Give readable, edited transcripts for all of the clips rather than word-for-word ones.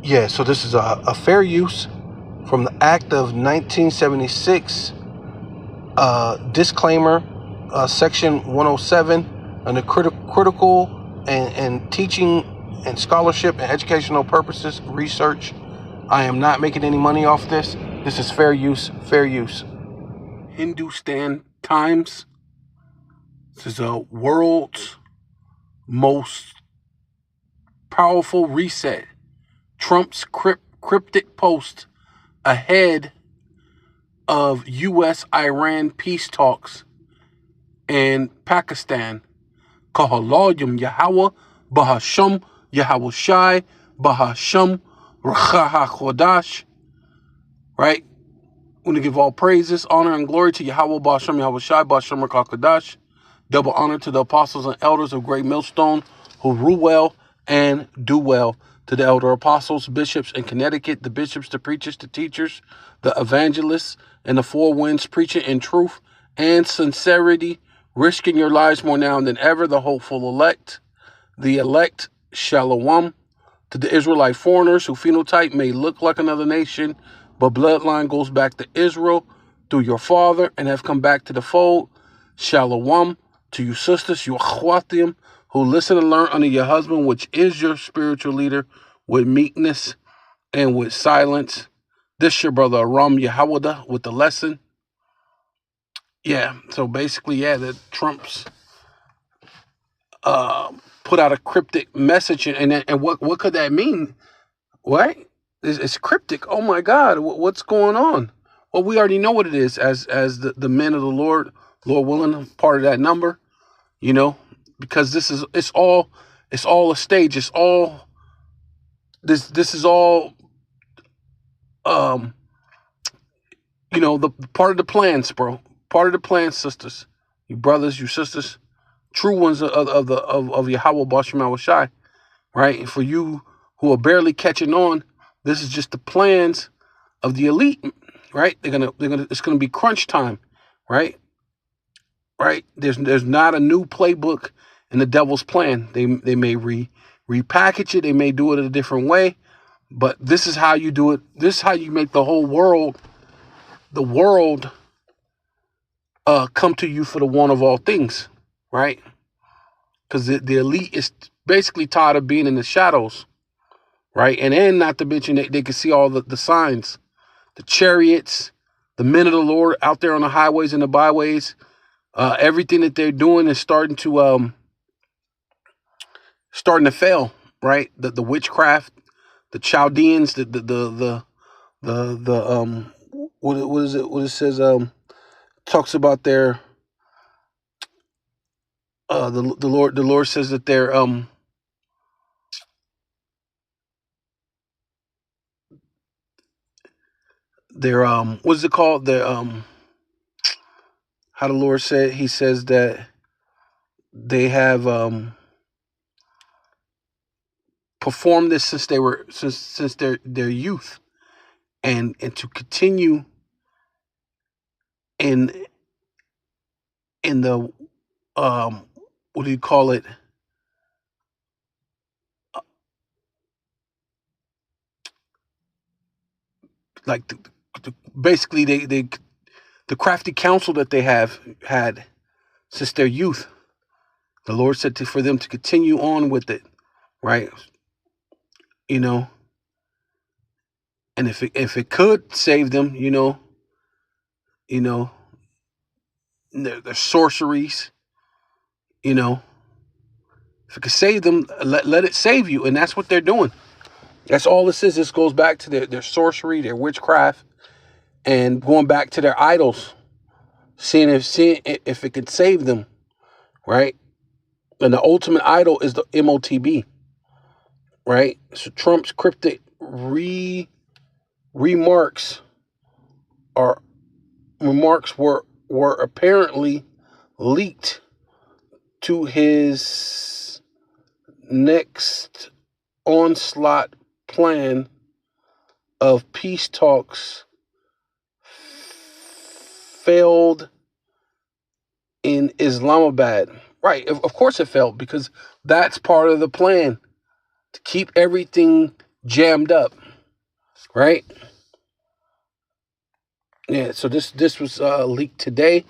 Yeah, so this is a fair use from the Act of 1976. Disclaimer, Section 107, under critical and teaching and scholarship and educational purposes, research. I am not making any money off this. This is fair use, fair use. Hindustan Times. This is a world's most powerful reset. Trump's cryptic post ahead of U.S.-Iran peace talks and Pakistan. Kahaloyum Yahweh, Bahasham, Yahweh Shai, Bahasham, Rachaha Chodash. Right? We want to give all praises, honor, and glory to Yahweh, Bahasham, Yahweh Shai, Bahasham, Rachaha Chodash. Double honor to the apostles and elders of Great Millstone who rule well and do well. To the elder apostles, bishops in Connecticut, the bishops, the preachers, the teachers, the evangelists, and the four winds preaching in truth and sincerity, risking your lives more now than ever, the hopeful elect, the elect, shalom. To the Israelite foreigners who phenotype may look like another nation, but bloodline goes back to Israel through your father and have come back to the fold, shalom. To you sisters, you achwatim, who listen and learn under your husband, which is your spiritual leader, with meekness and with silence. This your brother Aram Yahawada with the lesson. Yeah, so basically, yeah, that Trump's put out a cryptic message, and what could that mean? Right? It's cryptic. Oh my God, what's going on? Well, we already know what it is as the men of the Lord willing, part of that number, because it's all a stage. It's all this is all the part of the plans, bro. Part of the plan, sisters, you brothers, you sisters, true ones of Yahweh Bashem Shai, right? And for you who are barely catching on, this is just the plans of the elite, right? It's gonna be crunch time, right? Right? There's not a new playbook in the devil's plan. They may repackage it, they may do it a different way, but this is how you do it. This is how you make the world come to you for the one of all things, right? Because the elite is basically tired of being in the shadows, right? And then, not to mention, they can see all the signs, the chariots, the men of the Lord out there on the highways and the byways. Everything that they're doing is starting to fail, right? The witchcraft, the Chaldeans, what is it? What it says talks about their the Lord says that they're what is it called? How the Lord said, he says that they have performed this since their youth, and to continue in the what do you call it? Like basically the crafty counsel that they have had since their youth. The Lord said for them to continue on with it, right? And if it could save them, their sorceries, if it could save them, let it save you, and that's what they're doing. That's all this is. This goes back to their sorcery, their witchcraft, and going back to their idols, seeing if it could save them, right? And the ultimate idol is the MOTB, right? So Trump's cryptic remarks were apparently leaked to his next onslaught plan of peace talks failed in Islamabad. Right, of course it failed, because that's part of the plan, to keep everything jammed up, right? Yeah, so this was leaked today,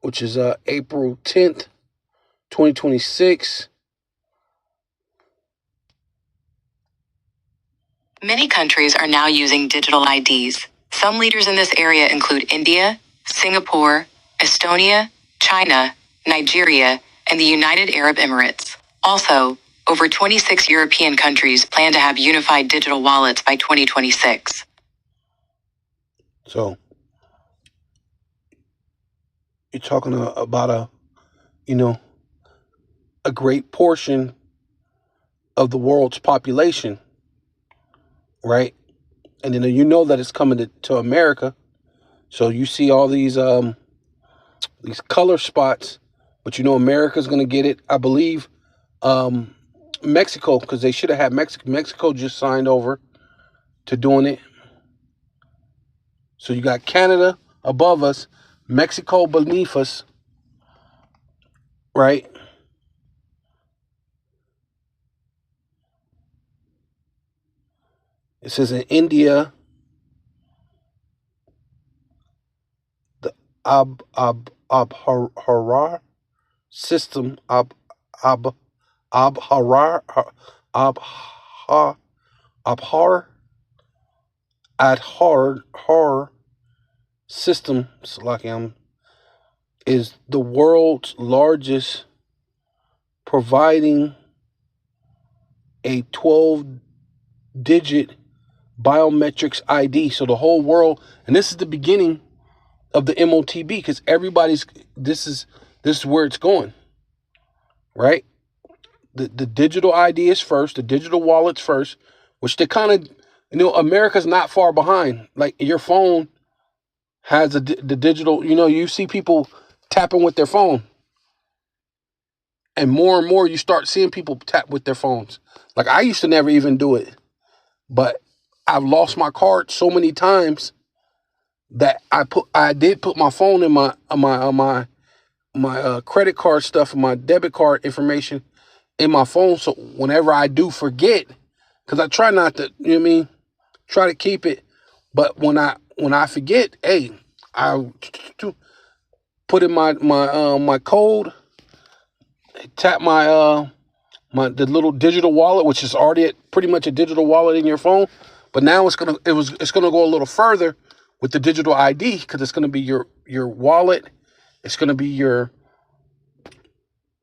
which is April 10th, 2026. Many countries are now using digital IDs. Some leaders in this area include India, Singapore, Estonia, China, Nigeria, and the United Arab Emirates. Also, over 26 European countries plan to have unified digital wallets by 2026. So, you're talking about a great portion of the world's population, right? And then that it's coming to America. So you see all these color spots, but America's going to get it. I believe Mexico, because they should have had Mexico just signed over to doing it. So you got Canada above us, Mexico beneath us, right? It says in India, the Abharar system, Abharar, Abhar, Abhar, Adhar system, is the world's largest, providing a 12-digit biometrics ID. So the whole world, and this is the beginning of the MOTB, because this is where it's going, right? The digital ID is first, the digital wallets first, which they kind of, America's not far behind. Like your phone has the digital, you see people tapping with their phone. And more you start seeing people tap with their phones. Like I used to never even do it, but I've lost my card so many times that I did put my phone in my credit card stuff and my debit card information in my phone. So whenever I do forget, because I try not to, try to keep it. But when I forget, hey, I put in my code, tap the little digital wallet, which is already pretty much a digital wallet in your phone. But now it's gonna go a little further with the digital ID, because it's gonna be your wallet. It's gonna be your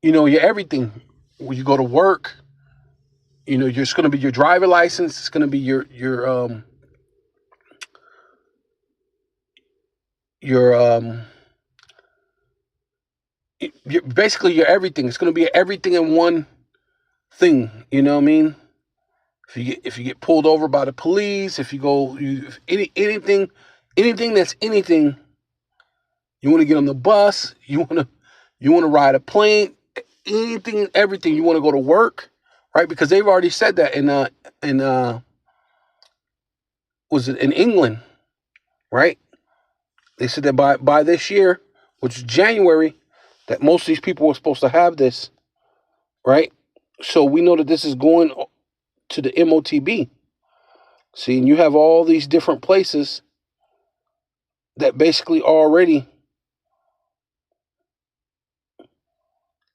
your everything. When you go to work, it's gonna be your driver license. It's gonna be your basically your everything. It's gonna be everything in one thing. You know what I mean? If you get pulled over by the police, if you go anything that's anything, you want to get on the bus, you want to ride a plane, anything and everything, you want to go to work, right? Because they've already said that in was it in England, right? They said that by this year, which is January, that most of these people were supposed to have this, right? So we know that this is going to the MOTB. See, and you have all these different places that basically already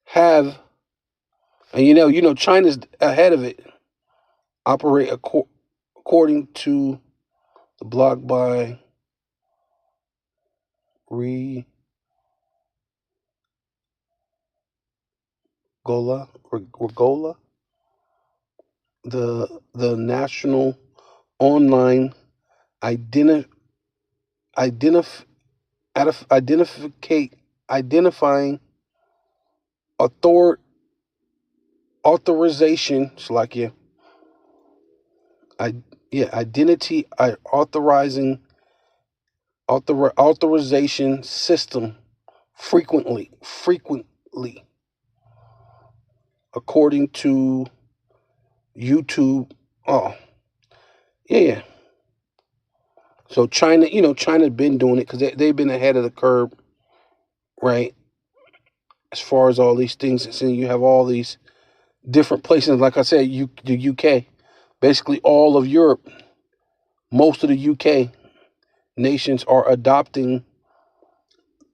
have, and China's ahead of it. Operate according to the blog by Regola, the National Online Identifying Authorization, identity authorization system frequently, according to YouTube. Oh, yeah. So China, China's been doing it because they've been ahead of the curve, right? As far as all these things, and you have all these different places. Like I said, the UK, basically all of Europe, most of the UK nations are adopting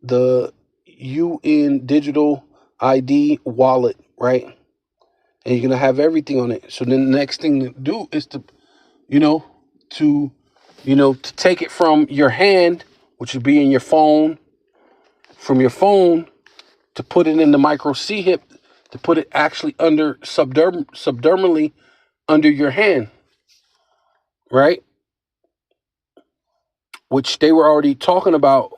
the UN digital ID wallet, right? And you're going to have everything on it. So then the next thing to do is to take it from your hand, which would be in your phone, from your phone, to put it in the micro C hip, to put it actually under subdermally under your hand, right? Which they were already talking about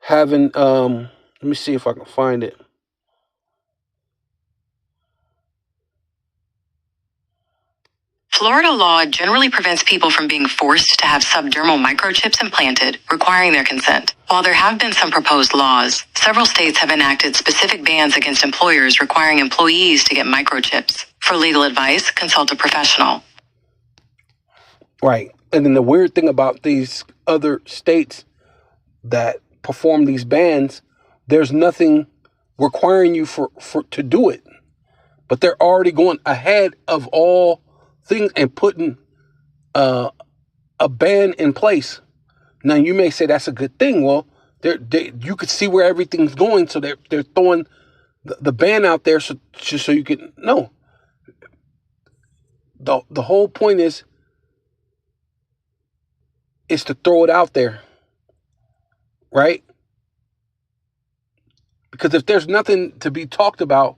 having. Let me see if I can find it. Florida law generally prevents people from being forced to have subdermal microchips implanted, requiring their consent. While there have been some proposed laws, several states have enacted specific bans against employers requiring employees to get microchips. For legal advice, consult a professional. Right. And then the weird thing about these other states that perform these bans, there's nothing requiring you for to do it. But they're already going ahead of all things and putting a ban in place. Now you may say that's a good thing. Well, you could see where everything's going, so they're throwing the ban out there so you can know. The whole point is to throw it out there, right? Because if there's nothing to be talked about,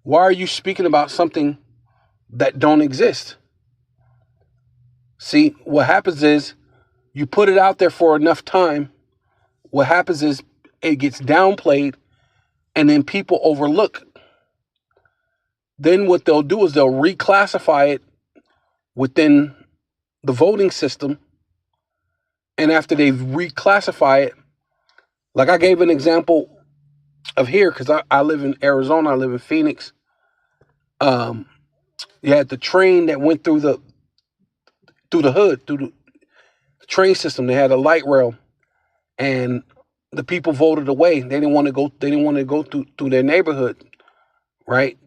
why are you speaking about something that don't exist? See, what happens is you put it out there for enough time. What happens is it gets downplayed and then people overlook. Then what they'll do is they'll reclassify it within the voting system. And after they reclassify it, like I gave an example of here, because I live in Arizona, I live in Phoenix. You had the train that went through the hood, through the train system. They had a light rail, and the people voted away. They didn't want to go. They didn't want to go through their neighborhood, right?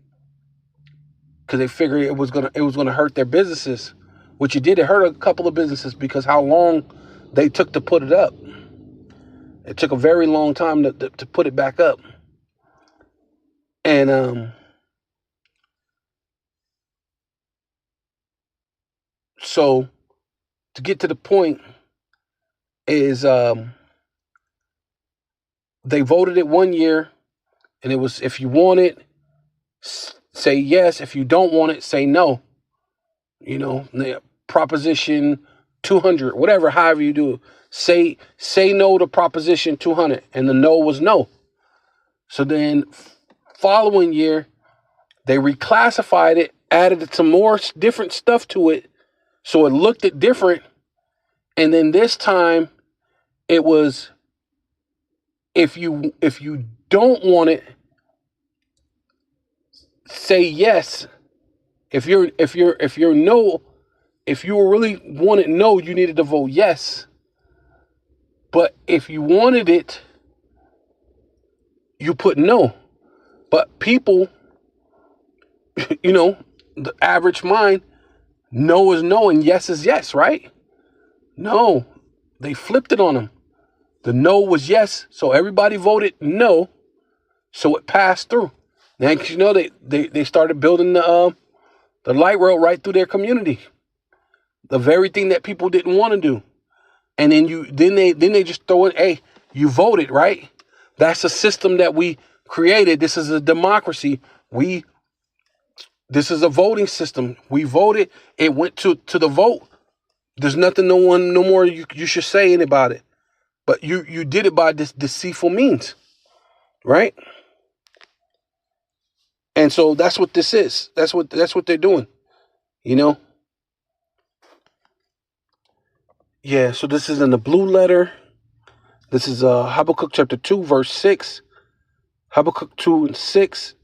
Because they figured it was gonna hurt their businesses, which it did. It hurt a couple of businesses because how long they took to put it up. It took a very long time to put it back up, and so to get to the point is they voted it one year, and it was, if you want it, say yes. If you don't want it, say no. The Proposition 200, whatever, however you do it. Say no to Proposition 200, and the no was no. So then following year, they reclassified it, added some more different stuff to it, so it looked it different. And then this time it was, if you don't want it, say yes. If you really wanted no, you needed to vote yes. But if you wanted it, you put no. But people, the average mind, no is no and yes is yes, right? No, they flipped it on them. The no was yes, so everybody voted no, so it passed through. Next, they started building the light rail right through their community. The very thing that people didn't want to do. And then they just throw in, hey, you voted, right? That's a system that we created. This is a democracy. This is a voting system. We voted. It went to the vote. There's nothing, no more you should say anything about it. But you did it by this deceitful means, right? And so that's what this is. That's what they're doing, Yeah, so this is in the blue letter. This is Habakkuk chapter 2, verse 6. Habakkuk 2 and 6.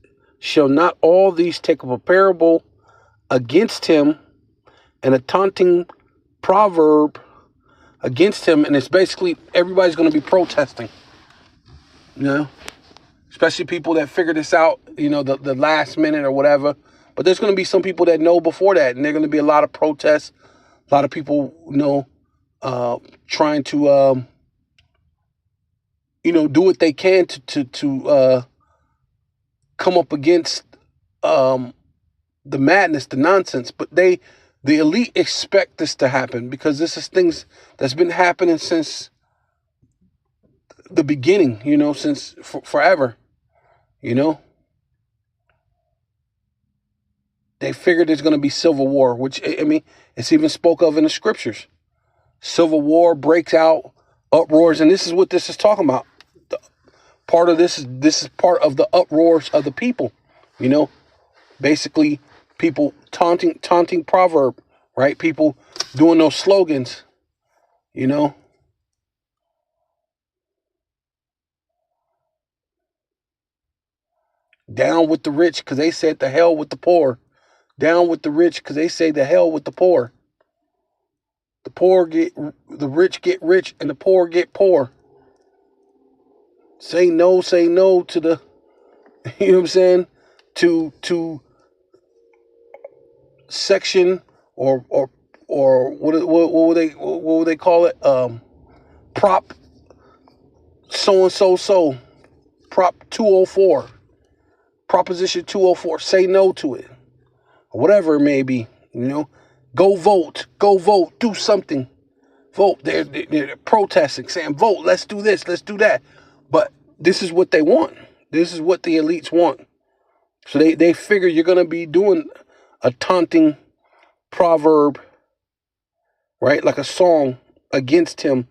Shall not all these take up a parable against him, and a taunting proverb against him? And it's basically everybody's going to be protesting, especially people that figure this out, the last minute or whatever. But there's going to be some people that know before that, and there's going to be a lot of protests, a lot of people, trying to, do what they can to come up against the madness, the nonsense. But the elite expect this to happen because this is things that's been happening since the beginning, since forever, They figured there's going to be civil war, which, I mean, it's even spoke of in the scriptures. Civil war breaks out, uproars, and this is what this is talking about. Part of this is part of the uproars of the people, Basically, people taunting proverb, right? People doing those slogans, Down with the rich because they said the hell with the poor. Down with the rich because they say the hell with the poor. The rich get rich and the poor get poor. Say no to the, you know what I'm saying? To section or what would they call it? Prop so Prop 204. Proposition 204. Say no to it. Or whatever it may be, Go vote, do something. Vote. They're protesting, saying, vote, let's do this, let's do that. But this is what they want. This is what the elites want. So they figure you're going to be doing a taunting proverb, right? Like a song against him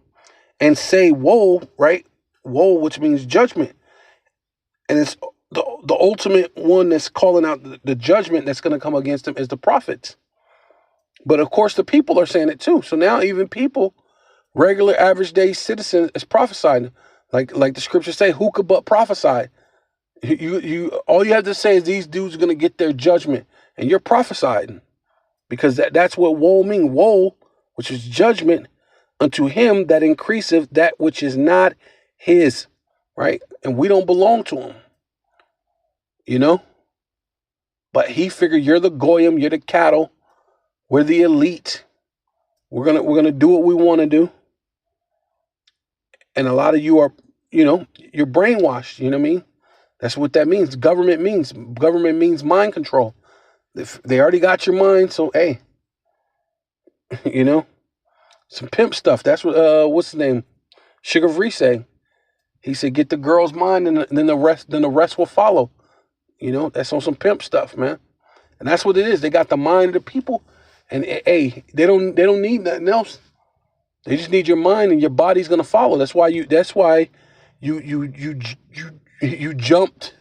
and say, woe, right? Woe, which means judgment. And it's the ultimate one that's calling out the judgment that's going to come against him is the prophets. But of course, the people are saying it too. So now even people, regular average day citizens, is prophesying. Like the scriptures say, who could but prophesy? You all you have to say is these dudes are going to get their judgment, and you're prophesying, because that's what woe means. Woe, which is judgment, unto him that increaseth that which is not his, right? And we don't belong to him, But he figured you're the goyim, you're the cattle, we're the elite. We're gonna do what we want to do, and a lot of you are, you're brainwashed. You know what I mean? That's what that means. Government means mind control. They already got your mind, so hey, some pimp stuff. That's what what's his name? Sugar Free say. He said, get the girl's mind, and then the rest will follow. That's on some pimp stuff, man. And that's what it is. They got the mind of the people, and hey, they don't need nothing else. They just need your mind, and your body's gonna follow. That's why you jumped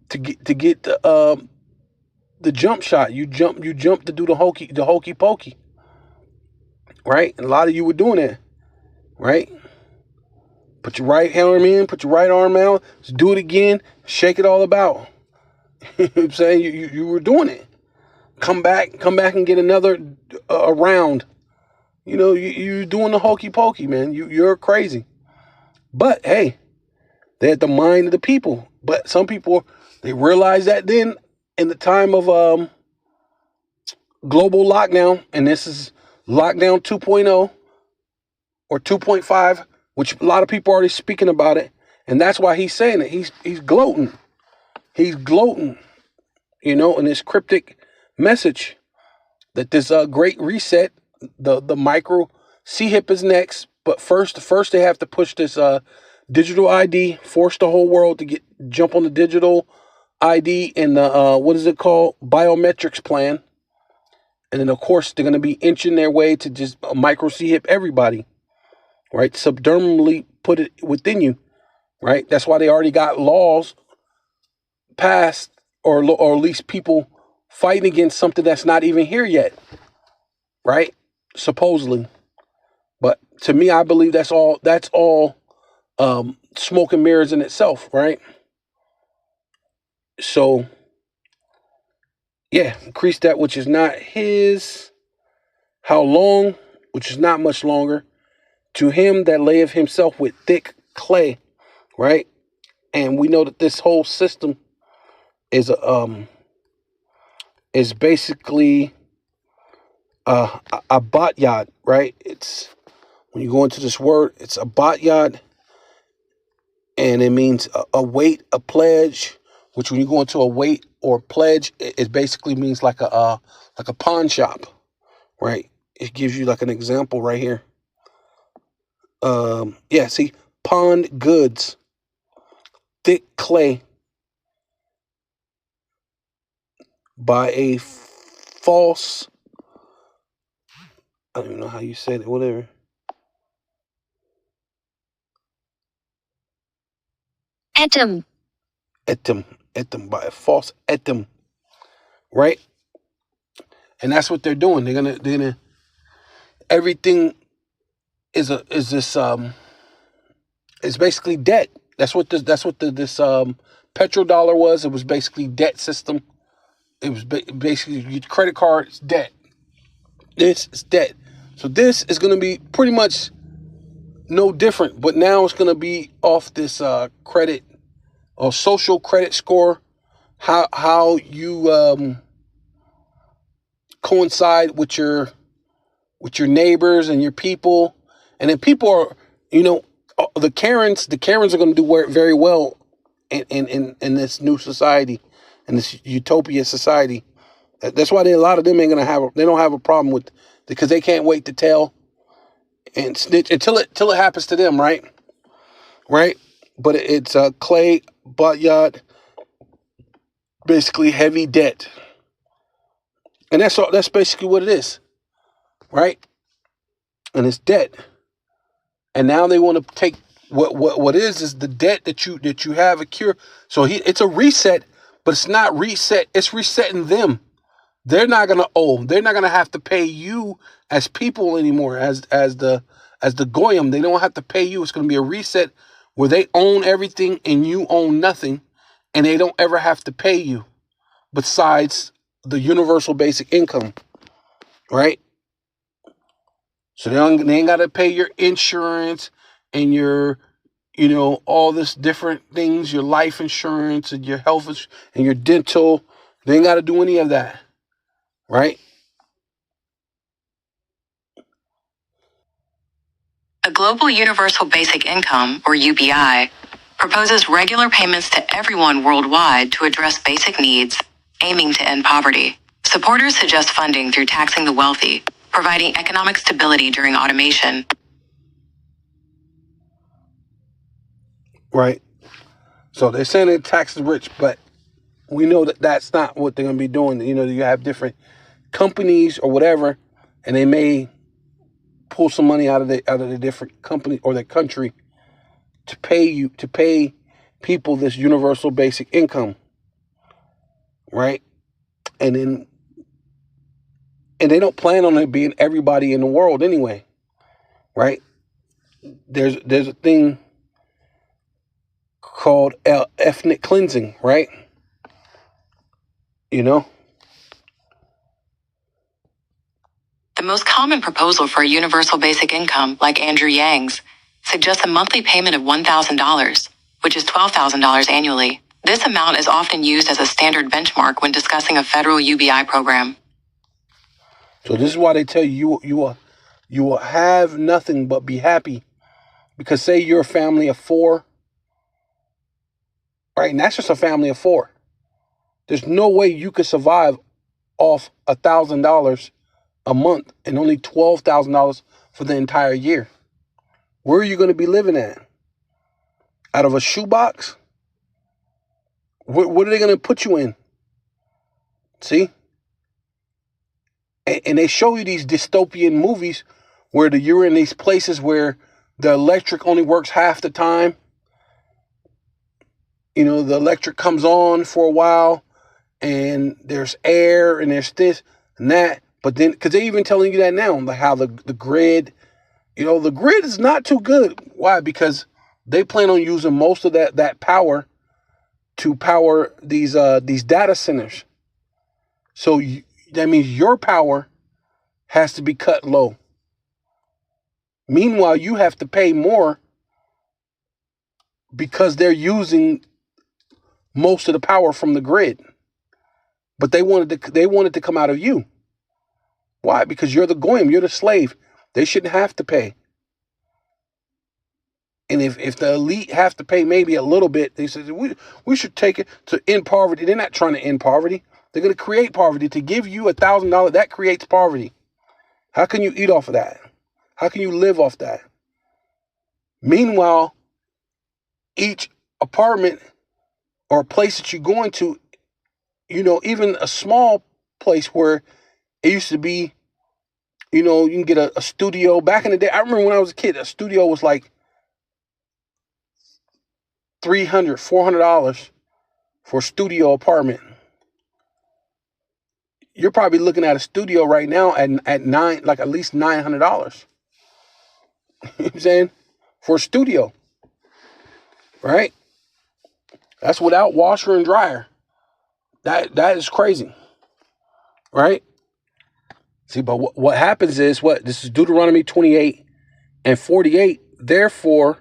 to get the jump shot. You jumped to do the hokey pokey, right? And a lot of you were doing that, right? Put your right arm in, put your right arm out, just do it again, shake it all about. You know what I'm saying? You were doing it. Come back and get another round. You're doing the hokey pokey, man. You're crazy. But hey, they had the mind of the people. But some people, they realized that then in the time of global lockdown, and this is lockdown 2.0 or 2.5, which a lot of people are already speaking about it. And that's why he's saying it. He's gloating. He's gloating, in his cryptic message that this great reset, the micro CHIP is next. But first they have to push this digital ID, force the whole world to jump on the digital ID and the what is it called, biometrics plan. And then of course they're going to be inching their way to just micro CHIP everybody, right? Subdermally put it within you, right? That's why they already got laws passed, or at least people fighting against something that's not even here yet, right? Supposedly. But to me, I believe that's all smoke and mirrors in itself, right? So yeah, increase that which is not his. How long? Which is not much longer. To him that layeth himself with thick clay, right? And we know that this whole system is is basically a bot yacht, right? It's when you go into this word, it's a bot yacht, and it means a weight, a pledge. Which when you go into a weight or pledge, it basically means like a pawn shop, right? It gives you like an example right here. Yeah, see, pawned goods, thick clay by a false. I don't even know how you said it. Whatever. Atom. Etim, etim, by a false etim, right? And that's what they're doing. They're gonna everything is this it's basically debt. This petrodollar was. It was basically debt system. It was basically your credit card. It's debt. This is debt. So this is gonna be pretty much no different, but now it's gonna be off this credit or social credit score. How you coincide with your neighbors and your people, and then people are, the Karens are going to do very well in this new society, in this utopia society. That's why a lot of them ain't gonna they don't have a problem with, because they can't wait to tell and snitch until it happens to them, right? But it's clay butt yacht, basically heavy debt, and that's basically what it is, right? And it's debt. And now they want to take what is the debt that you have a cure. So it's a reset, but it's not reset. It's resetting them. They're not gonna owe. They're not gonna have to pay you as people anymore. As the goyim, they don't have to pay you. It's gonna be a reset where they own everything and you own nothing, and they don't ever have to pay you. Besides the universal basic income, right? So they ain't got to pay your insurance and your, all this different things, your life insurance and your health and your dental. They ain't got to do any of that, right? A global universal basic income, or UBI, proposes regular payments to everyone worldwide to address basic needs, aiming to end poverty. Supporters suggest funding through taxing the wealthy, providing economic stability during automation. Right. So they're saying it taxes the rich, but we know that that's not what they're going to be doing. You have different companies or whatever, and they may pull some money out of the different company or their country to pay people this universal basic income, right? And they don't plan on it being everybody in the world anyway, right? There's a thing called ethnic cleansing, right? The most common proposal for a universal basic income, like Andrew Yang's, suggests a monthly payment of $1,000, which is $12,000 annually. This amount is often used as a standard benchmark when discussing a federal UBI program. So this is why they tell you you will have nothing but be happy, because say you're a family of 4, right? And that's just a family of 4. There's no way you could survive off $1,000 a month and only $12,000 for the entire year. Where are you going to be living at? Out of a shoebox? What are they going to put you in? See? And they show you these dystopian movies where you're in these places where the electric only works half the time. The electric comes on for a while and there's air and there's this and that. But then, because they're even telling you that now, like how the grid, the grid is not too good. Why? Because they plan on using most of that power to power these data centers. So that means your power has to be cut low. Meanwhile, you have to pay more because they're using most of the power from the grid. But they wanted to come out of you. Why? Because you're the goyim, you're the slave. They shouldn't have to pay. And if the elite have to pay maybe a little bit, they said we should take it to end poverty. They're not trying to end poverty. They're going to create poverty. To give you $1,000, that creates poverty. How can you eat off of that? How can you live off that? Meanwhile, each apartment or place that you go into, even a small place where it used to be, you can get a studio. Back in the day, I remember when I was a kid, a studio was like $300, $400 for a studio apartment. You're probably looking at a studio right now at least $900. You know what I'm saying? For a studio. Right? That's without washer and dryer. That is crazy. Right? See, but what happens is this is Deuteronomy 28 and 48. Therefore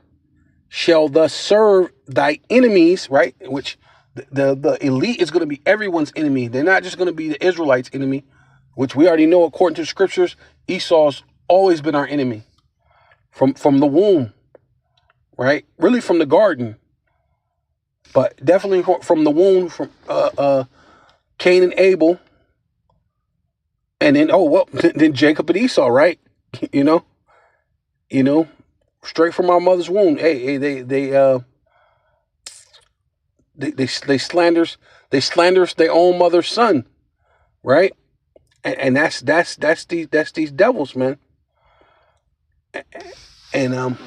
shall thus serve thy enemies, right? Which the elite is going to be everyone's enemy. They're not just going to be the Israelites' enemy, which we already know according to the scriptures. Esau's always been our enemy from the womb, right? Really from the garden, but definitely from the womb, from Cain and Abel, and then then Jacob and Esau, right? you know, straight from our mother's womb. Hey, they slanders their own mother's son, right? And that's these devils, man. And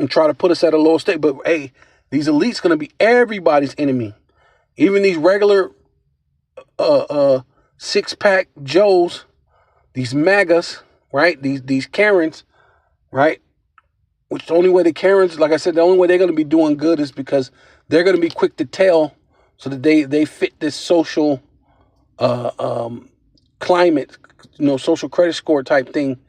try to put us at a low state. But hey, these elites gonna be everybody's enemy, even these regular 6-pack Joes, these MAGAs, right? These Karens, right? Which the only way the Karens, like I said, the only way they're gonna be doing good is because they're gonna be quick to tell, so that they fit this social climate, social credit score type thing.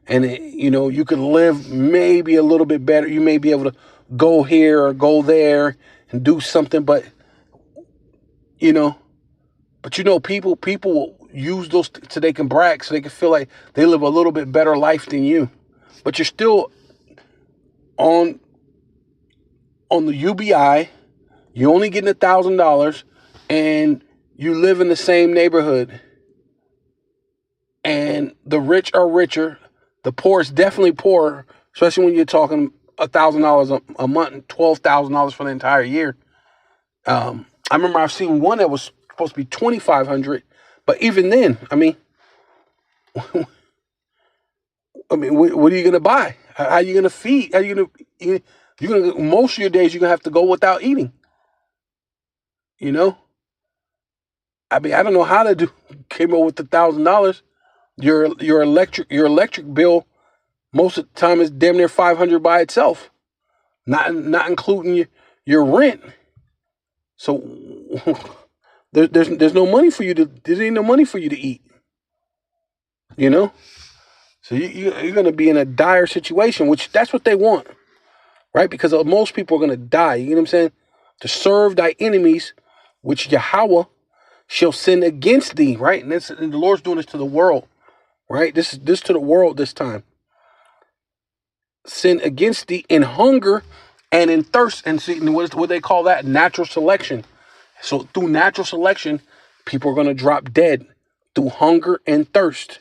And you can live maybe a little bit better. You may be able to go here or go there and do something, but people will use those so they can brag, so they can feel like they live a little bit better life than you. But you're still on the UBI. You're only getting $1,000, and you live in the same neighborhood. And the rich are richer. The poor is definitely poorer, especially when you're talking $1,000 a month and $12,000 for the entire year. I remember I've seen one that was supposed to be $2,500, but even then, I mean, what are you gonna buy? How are you gonna feed? You're gonna most of your days you're gonna have to go without eating. I mean, I don't know how to came up with $1,000. Your electric bill most of the time is damn near $500 by itself, not including your rent. So there's no money for you there ain't no money for you to eat. So you're gonna be in a dire situation, which that's what they want, right? Because most people are gonna die. You know what I'm saying? To serve thy enemies, which Yahweh shall send against thee, right? And the Lord's doing this to the world, right? This to the world this time. Sin against thee in hunger and in thirst. And see, what they call that? Natural selection. So through natural selection, people are going to drop dead through hunger and thirst,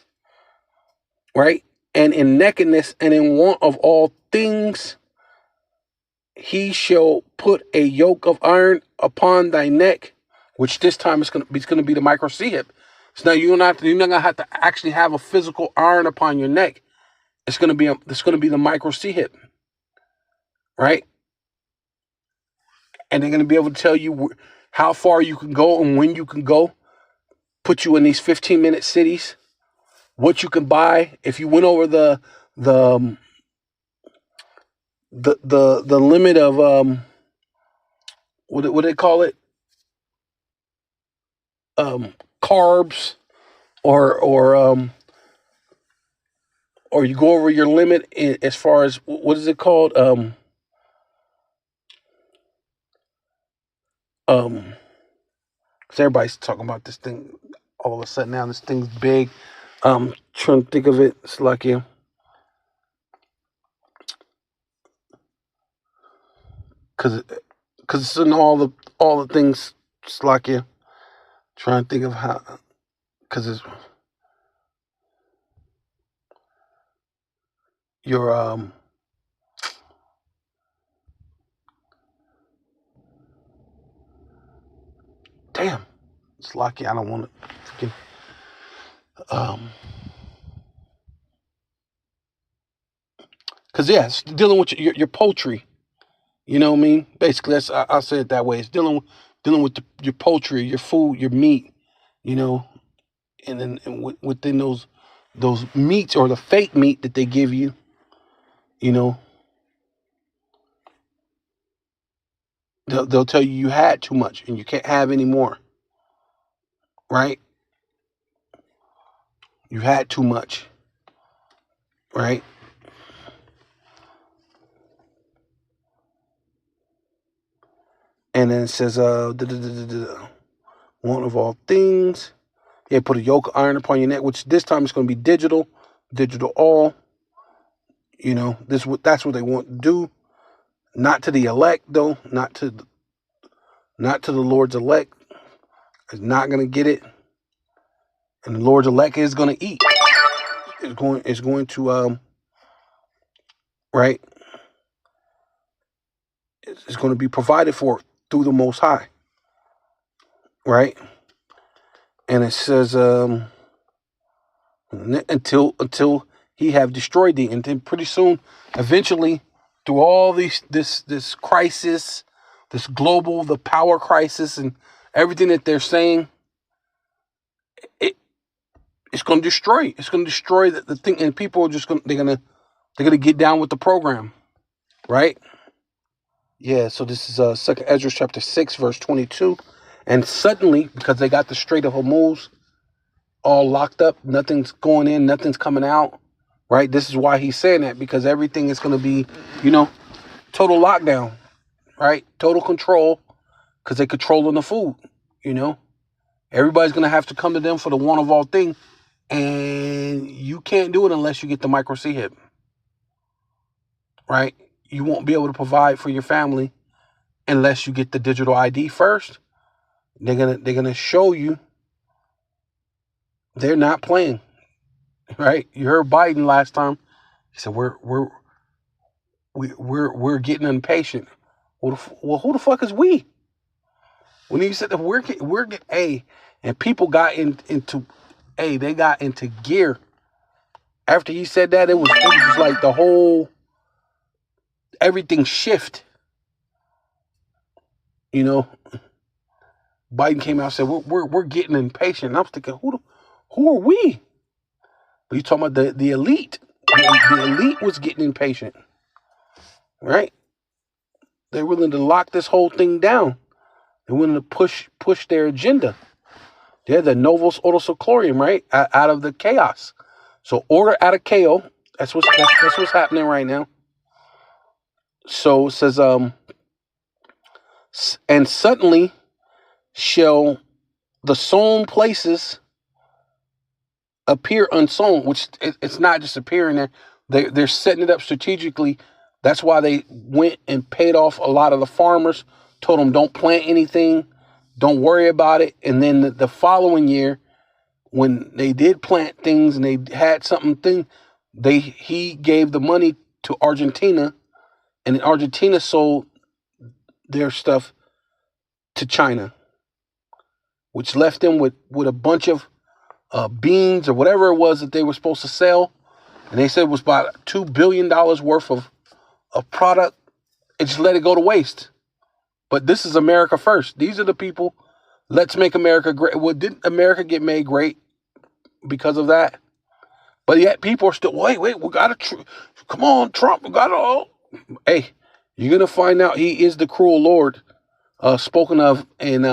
right? And in nakedness and in want of all things, he shall put a yoke of iron upon thy neck, which this time is going to be the microchip. So now you're not going to have to actually have a physical iron upon your neck. It's going to be the microchip, right? And they're going to be able to tell you how far you can go and when you can go. Put you in these 15-minute cities. What you can buy if you went over the limit of what do they call it? Carbs or you go over your limit as far as what is it called? Because everybody's talking about this thing. all of a sudden now this thing's big. Trying to think of it. It's lucky. Cause it's in all the things. It's lucky. Trying to think of how. Cause it's your damn. It's lucky. I don't want to freaking cause yeah, it's dealing with your poultry. You know what I mean? Basically, I'll say it that way. It's dealing with your poultry, your food, your meat. You know, and then within those meats or the fake meat that they give you. You know, they'll tell you had too much and you can't have any more. Right? You had too much. Right? And then it says, one of all things. Yeah, put a yoke of iron upon your neck, which this time it's going to be digital all. You know, that's what they want to do. Not to the elect, though. Not to the Lord's elect. Is not going to get it. And the Lord's elect is going to eat. It's going to right. It's going to be provided for through the Most High. Right? And it says until he have destroyed thee. And then pretty soon, eventually, through all this crisis, this global, the power crisis and everything that they're saying, it's going to destroy. It's going to destroy the thing, and people are just they're gonna get down with the program, right? Yeah. So this is 2 Ezra chapter 6 verse 22, and suddenly because they got the Strait of Hormuz all locked up, nothing's going in, nothing's coming out, right? This is why he's saying that, because everything is going to be, total lockdown, right? Total control, because they're controlling the food, Everybody's going to have to come to them for the one of all thing. And you can't do it unless you get the micro chip, right? You won't be able to provide for your family unless you get the digital ID first. They're gonna show you they're not playing, right? You heard Biden last time. He said we're getting impatient. Well, who the fuck is we? When he said that we're getting and people got into they got into gear. After he said that, it was just like the whole everything shift. Biden came out and said we're getting impatient. And I was thinking, who are we? But you talking about the elite? The elite was getting impatient, right? They're willing to lock this whole thing down. They're willing to push their agenda. They're the novus ordo seclorum, right? Out of the chaos. So order out of chaos. That's what's happening right now. So it says, and suddenly shall the sown places appear unsown, which it's not just appearing there. They're setting it up strategically. That's why they went and paid off a lot of the farmers, told them don't plant anything, don't worry about it. And then the following year, when they did plant things and they had he gave the money to Argentina, and Argentina sold their stuff to China, which left them with a bunch of beans or whatever it was that they were supposed to sell. And they said it was about $2 billion worth of product. And just let it go to waste. But this is America first. These are the people. Let's make America great. Well, didn't America get made great because of that? But yet people are still, wait, we got to, come on, Trump, we got to, hey, you're going to find out he is the cruel Lord spoken of in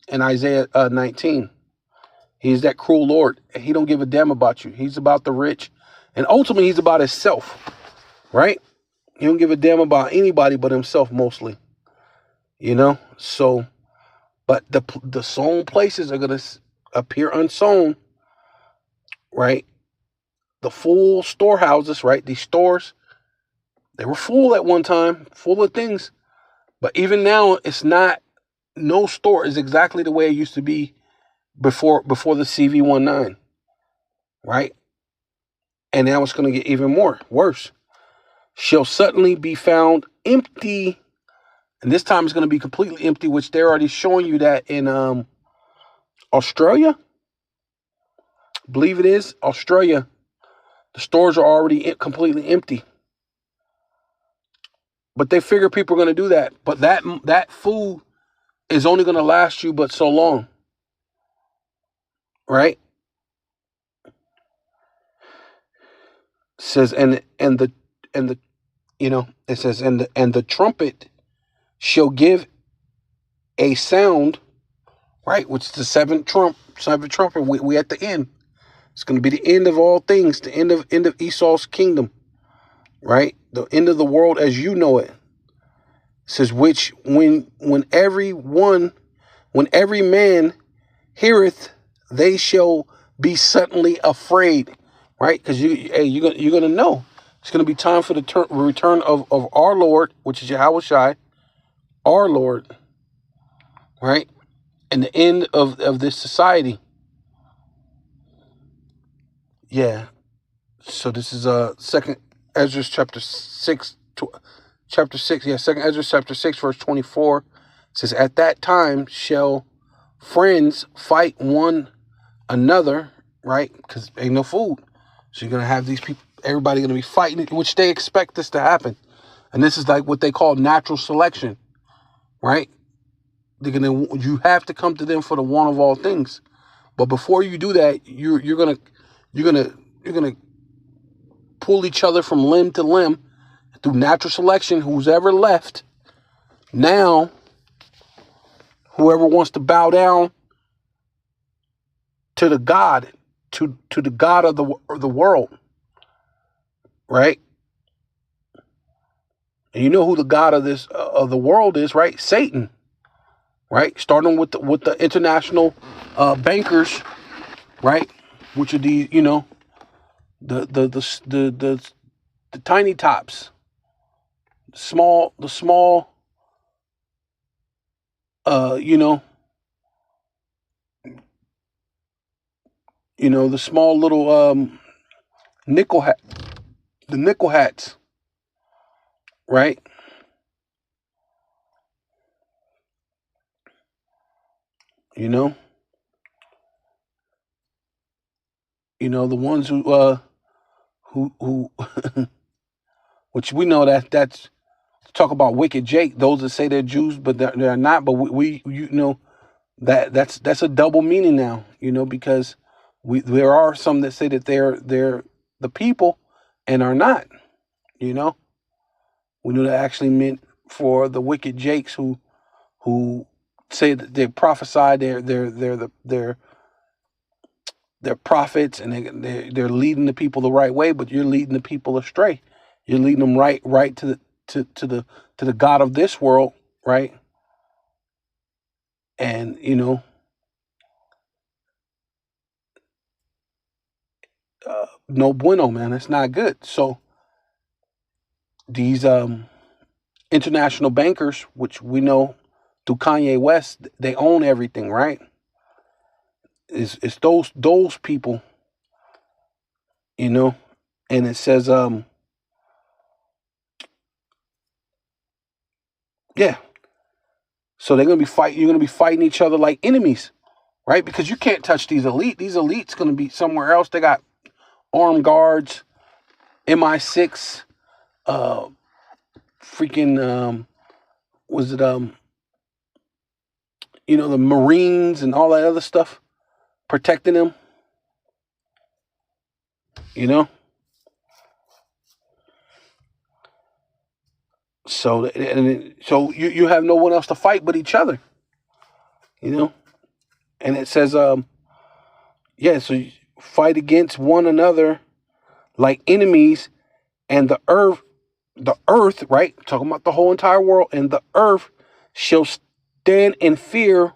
Isaiah 19. He's that cruel Lord. He don't give a damn about you. He's about the rich. And ultimately, he's about himself, right? He don't give a damn about anybody but himself mostly, So, but the sown places are going to appear unsown, right? The full storehouses, right? These stores, they were full at one time, full of things. But even now, it's not, no store is exactly the way it used to be before the CV19, right? And now it's going to get even worse. Shall suddenly be found empty, and this time it's going to be completely empty, which they're already showing you that in Australia. I believe it is Australia. The stores are already completely empty. But they figure people are going to do that. But that food is only going to last you but so long, right? It says and the it says and the trumpet shall give a sound, right? Which is the seventh trumpet. We at the end. It's going to be the end of all things, the end of Esau's kingdom, right? The end of the world as you know it. It says which when every man heareth, they shall be suddenly afraid, right? Because you're gonna know it's gonna be time for the return of our Lord, which is Yahweh Shai, our Lord, right? And the end of this society. Yeah. So this is Second Ezra chapter 6. Chapter 6, yeah, Second Ezra chapter 6, verse 24. It says, at that time shall friends fight one another, right? Because ain't no food. So you're going to have these people, everybody going to be fighting, which they expect this to happen. And this is like what they call natural selection, right? You have to come to them for the one of all things. But before you do that, you're gonna pull each other from limb to limb through natural selection. Who's ever left now, whoever wants to bow down to the God, to the God of the world, right? And you know who the God of this of the world is, right? Satan, right? Starting with the international bankers, right? Which are the the tiny tops, the small the small little nickel hat, the nickel hats, right? The ones who which we know that's talk about wicked Jake. Those that say they're Jews, but they're not. But we that's a double meaning now. Because there are some that say that they're the people and are not. We know that actually meant for the wicked Jakes who say that they prophesy, they're prophets, and they're leading the people the right way, but you're leading the people astray. You're leading them right to the God of this world, right? And no bueno, man. It's not good. So these international bankers, which we know through Kanye West, they own everything, right? It's those people, and it says yeah. So they're gonna be fighting. You're gonna be fighting each other like enemies, right? Because you can't touch these elite. These elites gonna be somewhere else. They got armed guards, MI6, freaking was it the Marines and all that other stuff protecting them. So you have no one else to fight but each other. And it says so you fight against one another like enemies, and the earth, right? Talking about the whole entire world, and the earth shall stand in fear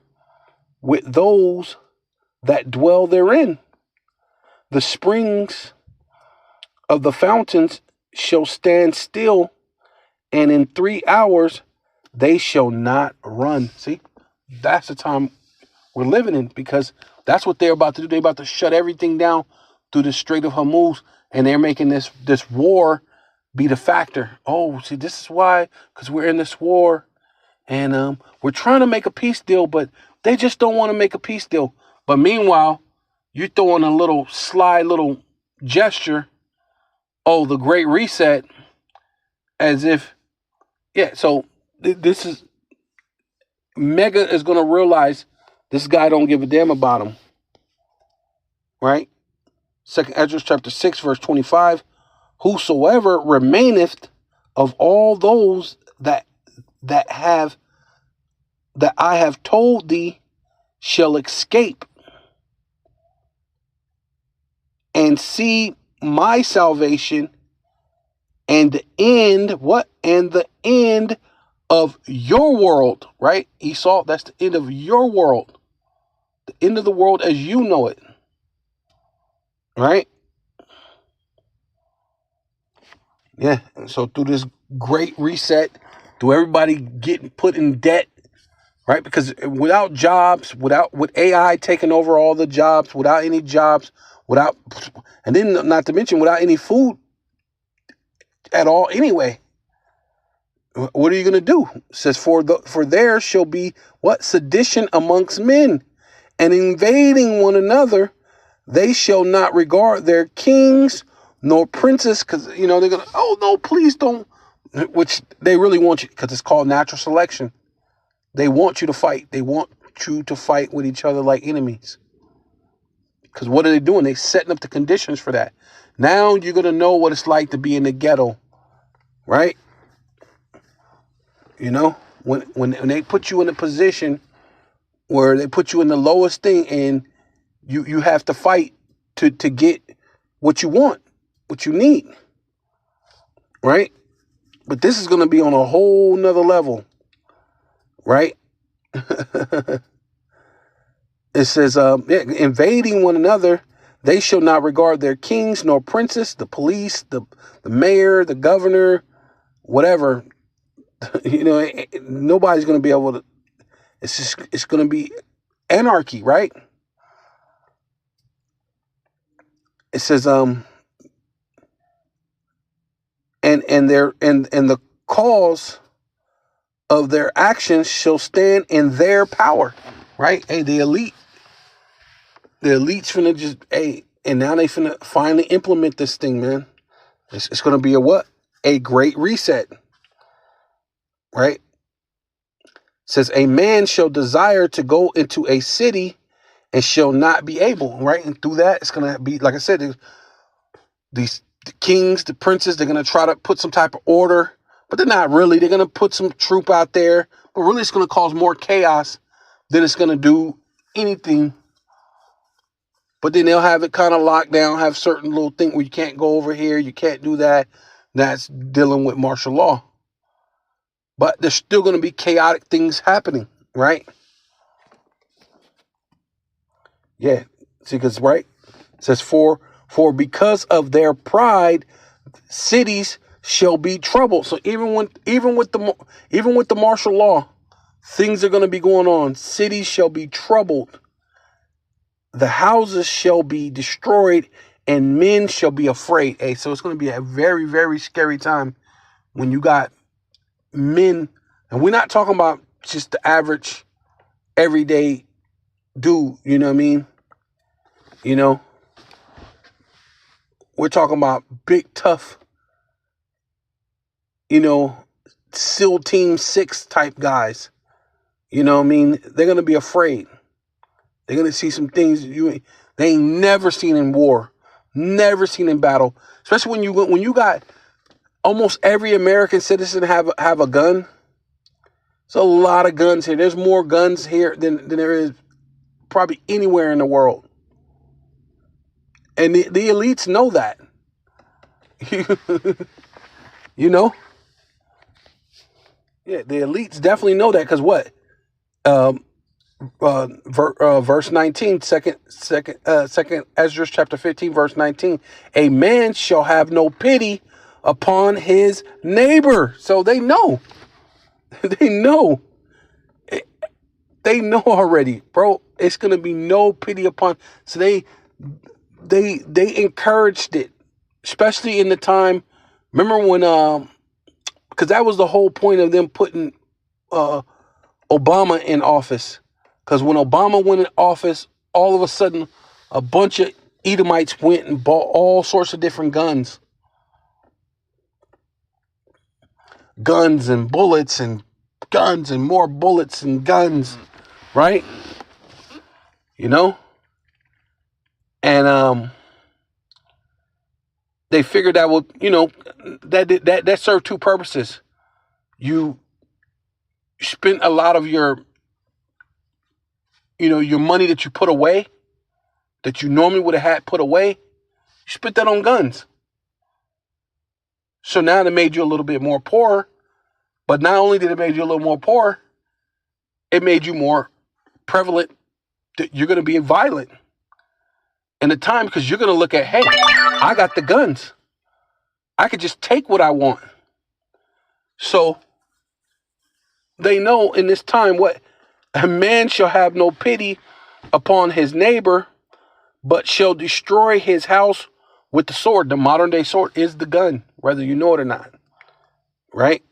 with those that dwell therein. The springs of the fountains shall stand still, and in 3 hours they shall not run. See, that's the time we're living in, because that's what they're about to do. They're about to shut everything down through the Strait of Hormuz, and they're making this war be the factor. Oh, see, this is why, because we're in this war, and we're trying to make a peace deal, but they just don't want to make a peace deal. But meanwhile, you're throwing a little sly little gesture, oh, the Great Reset, as if, yeah, so this is, Mega is going to realize this guy don't give a damn about him, right? 2nd Ezra chapter 6, verse 25, whosoever remaineth of all those that I have told thee shall escape and see my salvation and the end, what? And the end of your world, right? Esau, that's the end of your world. The end of the world as you know it, right? Yeah, so through this great reset, through everybody getting put in debt, right? Because without jobs, with AI taking over all the jobs, without any jobs, and then not to mention without any food at all anyway, what are you going to do? It says, for there shall be what? Sedition amongst men, and invading one another. They shall not regard their kings nor princes, because, they're going to, oh, no, please don't, which they really want you, because it's called natural selection. They want you to fight. They want you to fight with each other like enemies. Because what are they doing? They're setting up the conditions for that. Now you're going to know what it's like to be in the ghetto, right? When they put you in a position where they put you in the lowest thing, and you have to fight to get what you want, what you need, right? But this is going to be on a whole nother level, right? It says, invading one another, they shall not regard their kings nor princes, the police, the mayor, the governor, whatever. Nobody's going to be able to. It's going to be anarchy, right? It says, and the cause of their actions shall stand in their power, right? Hey, the elite's finna just, and now they finna finally implement this thing, man. It's gonna be a what? A great reset, right? It says, a man shall desire to go into a city and shall not be able, right? And through that, it's gonna be, like I said, the kings, the princes, they're gonna try to put some type of order, but they're not really. They're gonna put some troop out there, but really it's gonna cause more chaos than it's gonna do anything. But then they'll have it kind of locked down, have certain little thing where you can't go over here, you can't do that. That's dealing with martial law. But there's still gonna be chaotic things happening, right? Yeah, see, because right, it says, for because of their pride, cities shall be troubled. So even with the martial law, things are going to be going on. Cities shall be troubled. The houses shall be destroyed, and men shall be afraid. Hey, so it's going to be a very, very scary time when you got men, and we're not talking about just the average, everyday dude. You know what I mean? We're talking about big, tough, SEAL Team 6 type guys. You know what I mean? They're going to be afraid. They're going to see some things they ain't never seen in war, never seen in battle. Especially when you got almost every American citizen have a gun. There's a lot of guns here. There's more guns here than there is probably anywhere in the world. And the elites know that. Yeah, the elites definitely know that, because what? verse 19, second Ezra chapter 15, verse 19. A man shall have no pity upon his neighbor. So they know. They know. They know already, bro. It's gonna be no pity upon. So they encouraged it, especially in the time. Remember when because that was the whole point of them putting Obama in office. Because when Obama went in office, all of a sudden, a bunch of Edomites went and bought all sorts of different guns and bullets and guns and more bullets and guns, right? You know, and they figured that would, that served two purposes. You spent a lot of your money that you put away, that you normally would have had put away, you spent that on guns. So now it made you a little bit more poor. But not only did it make you a little more poor, it made you more prevalent that you're going to be violent in the time, because you're going to look at, hey, I got the guns. I could just take what I want. So they know in this time what a man shall have no pity upon his neighbor, but shall destroy his house with the sword. The modern day sword is the gun, whether you know it or not. Right?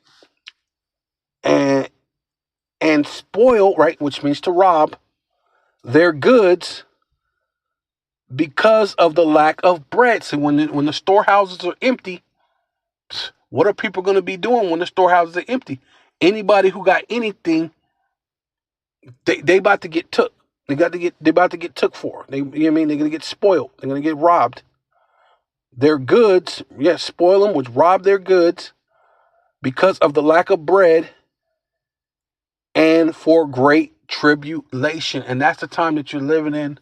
And spoil, right, which means to rob their goods because of the lack of bread. So when the storehouses are empty, what are people going to be doing when the storehouses are empty? Anybody who got anything, they about to get took. They about to get took for. They're going to get spoiled. They're going to get robbed. Their goods, yes, spoil them, which rob their goods because of the lack of bread and for great tribulation. And that's the time that you're living in.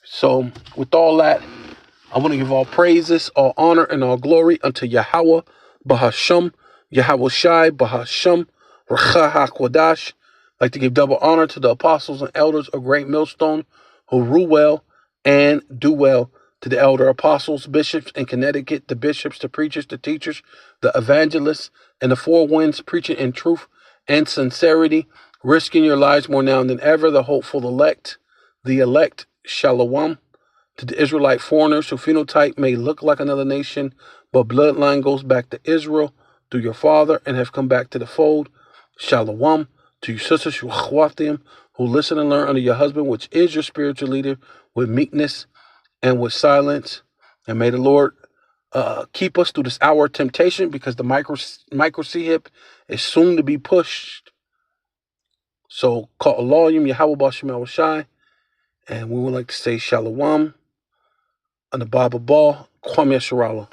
So with all that, I want to give all praises, all honor, and all glory unto Yahweh, Bahasham, Yahweh Shai, Bahasham, Racha HaKodash. I'd like to give double honor to the apostles and elders of Great Millstone who rule well and do well. To the elder apostles, bishops in Connecticut, the bishops, the preachers, the teachers, the evangelists, and the four winds preaching in truth and sincerity, risking your lives more now than ever, the hopeful elect, Shalom. To the Israelite foreigners whose phenotype may look like another nation, but bloodline goes back to Israel through your father and have come back to the fold, Shalom. To you sisters who listen and learn under your husband, which is your spiritual leader, with meekness and with silence. And may the Lord keep us through this hour of temptation, because the micro C-hip is soon to be pushed. So call Elohim, Yahweh Bashem Shai, and we would like to say Shalom on the Bible Ball, Kwame Sharala.